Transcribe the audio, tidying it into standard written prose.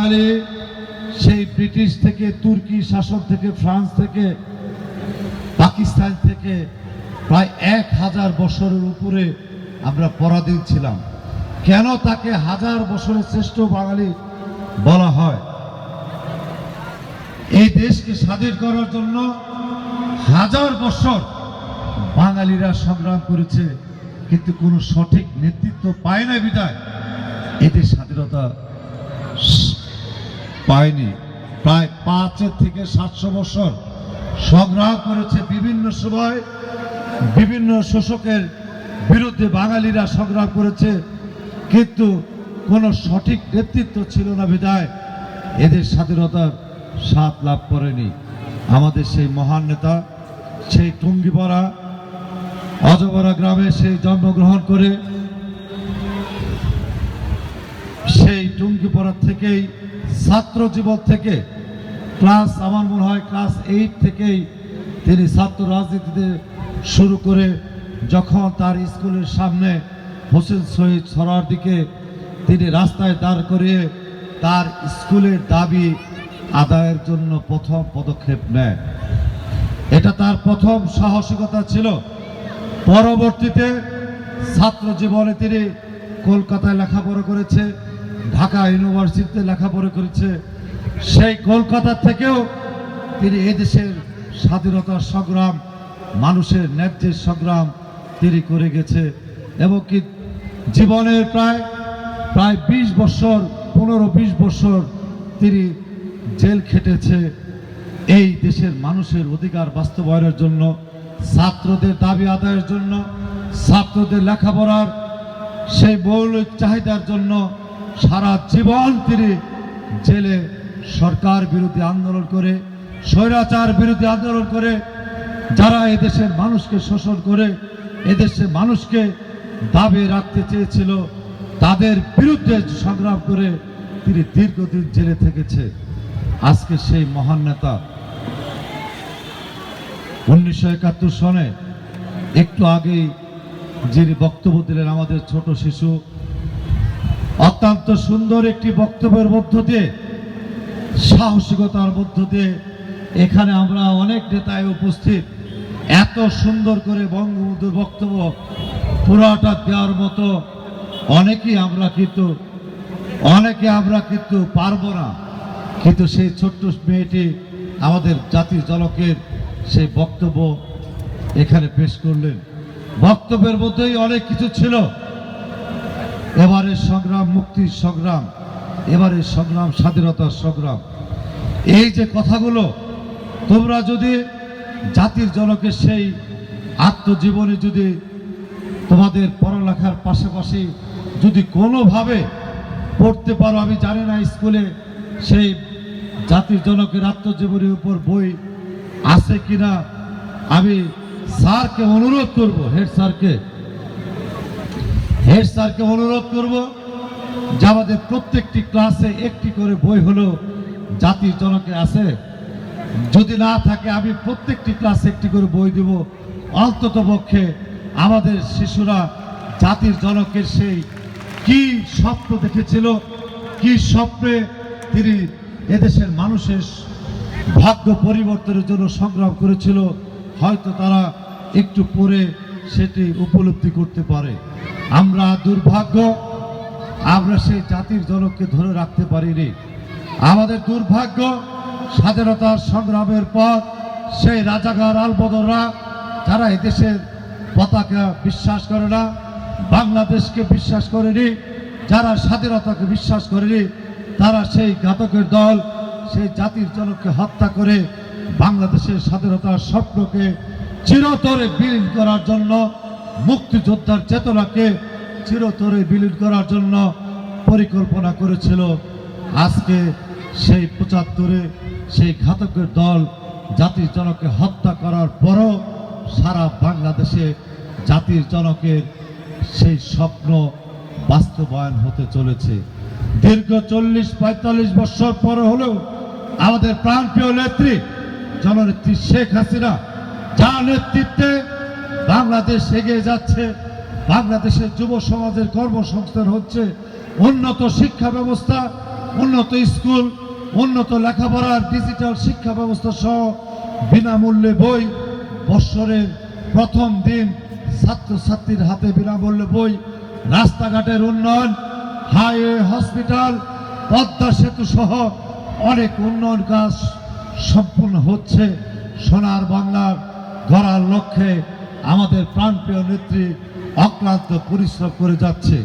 বাঙালি সেই ব্রিটিশ থেকে, তুর্কি শাসন থেকে, ফ্রান্স থেকে, পাকিস্তান থেকে প্রায় 1000 বছরের উপরে আমরা পরাধীন ছিলাম। কেন তাকে 1000 বছরের শ্রেষ্ঠ বাঙালি বলা হয়? এই দেশকে স্বাধীন করার জন্য 1000 বছর বাঙালিরা সংগ্রাম করেছে, কিন্তু কোনো সঠিক নেতৃত্ব পায় না বিদায় এদের স্বাধীনতা পায়নি। প্রায় 500 থেকে 700 বছর সংগ্রাম করেছে, বিভিন্ন সময় বিভিন্ন শোষকের বিরুদ্ধে বাঙালিরা সংগ্রাম করেছে, কিন্তু কোনো সঠিক নেতৃত্ব ছিল না বিদায় এদের স্বাধীনতার স্বাদ লাভ করেনি। আমাদের সেই মহান নেতা সেই টুঙ্গিপাড়া অজপাড়া গ্রামে সেই জন্মগ্রহণ করে সেই টুঙ্গিপাড়া থেকেই ছাত্র জীবন থেকে আমার মনে হয় ক্লাস 8 থেকেই তিনি ছাত্র রাজনীতিতে শুরু করে, যখন তার স্কুলের সামনে হোসেন শহীদ সরারদিকে তিনি রাস্তায় দাঁড় করিয়ে তার স্কুলের দাবি আদায়ের জন্য প্রথম পদক্ষেপ নেয়। এটা তার প্রথম সাহসিকতা ছিল। পরবর্তীতে ছাত্র জীবনে তিনি কলকাতায় লেখাপড়া করেছে, ঢাকা ইউনিভার্সিটিতে লেখাপড়া করেছে। সেই কলকাতা থেকেও তিনি এদেশের স্বাধীনতার সংগ্রাম, মানুষের ন্যায্যের সংগ্রাম তিনি করে গেছে, এবং কি জীবনের প্রায় 20 বছর 15-20 বছর তিনি জেল খেটেছে এই দেশের মানুষের অধিকার বাস্তবায়নের জন্য, ছাত্রদের দাবি আদায়ের জন্য, ছাত্রদের লেখাপড়ার সেই মৌলিক চাহিদার জন্য। সারা জীবন তিনি জেলে সরকার বিরোধী আন্দোলন করে, স্বৈরাচার বিরোধী আন্দোলন করে, যারা এদেশের মানুষকে শোষণ করে এদেশের মানুষকে দাবি রাখতে চেয়েছিল তাদের বিরুদ্ধে সংগ্রাম করে তিনি দীর্ঘদিন জেলে থেকেছে। আজকে সেই মহান নেতা 1971 সনে একটু আগেই যিনি বক্তব্য দিলেন, আমাদের ছোট শিশু, অত্যন্ত সুন্দর একটি বক্তব্যের মধ্য দিয়ে, সাহসিকতার মধ্য দিয়ে এখানে আমরা অনেক নেতায় উপস্থিত, এত সুন্দর করে বঙ্গবন্ধুর বক্তব্য পুরাটা দেওয়ার মতো অনেকে আমরা কিন্তু পারবো না। কিন্তু সেই ছোট্ট মেয়েটি আমাদের জাতির জনকের সেই বক্তব্য এখানে পেশ করলেন। বক্তব্যের মধ্যেই অনেক কিছু ছিল। এবারের সংগ্রাম মুক্তির সংগ্রাম, এবারের সংগ্রাম স্বাধীনতার সংগ্রাম। এই যে কথাগুলো তোমরা যদি জাতির জনকের সেই আত্মজীবনী যদি তোমাদের পড়ালেখার পাশাপাশি যদি কোনোভাবে পড়তে পারো, আমি জানি না স্কুলে সেই জাতির জনকের আত্মজীবনীর উপর বই আছে কিনা, আমি স্যারকে অনুরোধ করব, হেড স্যারকে অনুরোধ করব যে আমাদের প্রত্যেকটি ক্লাসে একটি করে বই হলো জাতির জনকে আছে। যদি না থাকে আমি প্রত্যেকটি ক্লাসে একটি করে বই দেব, অন্তত পক্ষে আমাদের শিশুরা জাতির জনকের সেই কি স্বপ্ন দেখেছিল, কি স্বপ্নে তিনি এদেশের মানুষের ভাগ্য পরিবর্তনের জন্য সংগ্রাম করেছিল, হয়তো তারা একটু পরে সেটি উপলব্ধি করতে পারে। আমরা দুর্ভাগ্য, আমরা সেই জাতির জনককে ধরে রাখতে পারিনি। আমাদের দুর্ভাগ্য, স্বাধীনতার সংগ্রামের পর সেই রাজাকার আলবদররা, যারা এদেশের পতাকা বিশ্বাস করে না, বাংলাদেশকে বিশ্বাস করেনি, যারা স্বাধীনতাকে বিশ্বাস করেনি, তারা সেই ঘাতকের দল সেই জাতির জনককে হত্যা করে বাংলাদেশের স্বাধীনতার স্বপ্নকে চিরতরে বিলীন করার জন্য, মুক্তিযোদ্ধার চেতনাকে চিরতরে বিলীন করার জন্য পরিকল্পনা করেছিল। আজকে সেই 75-এ সেই ঘাতকের দল জাতির জনককে হত্যা করার পরও সারা বাংলাদেশে জাতির জনকের সেই স্বপ্ন বাস্তবায়ন হতে চলেছে। দীর্ঘ 40-45 বছর পর হলেও আমাদের প্রাণপ্রিয় নেত্রী জননেত্রী শেখ হাসিনা, যার নেতৃত্বে বাংলাদেশ এগিয়ে যাচ্ছে, বাংলাদেশের যুব সমাজের কর্মসংস্থান হচ্ছে, উন্নত শিক্ষা ব্যবস্থা, উন্নত স্কুল, উন্নত লেখাপড়ার ডিজিটাল শিক্ষা ব্যবস্থা সহ বিনামূল্যে বই, বৎসরের প্রথম দিন ছাত্রছাত্রীর হাতে বিনামূল্যে বই, রাস্তাঘাটের উন্নয়ন, হাইওয়ে, হসপিটাল, পদ্মা সেতু সহ অনেক উন্নয়ন কাজ সম্পূর্ণ হচ্ছে। সোনার বাংলা গড়ার লক্ষ্যে আমাদের প্রাণপ্রিয় নেত্রী অক্লান্ত পরিশ্রম করে যাচ্ছে।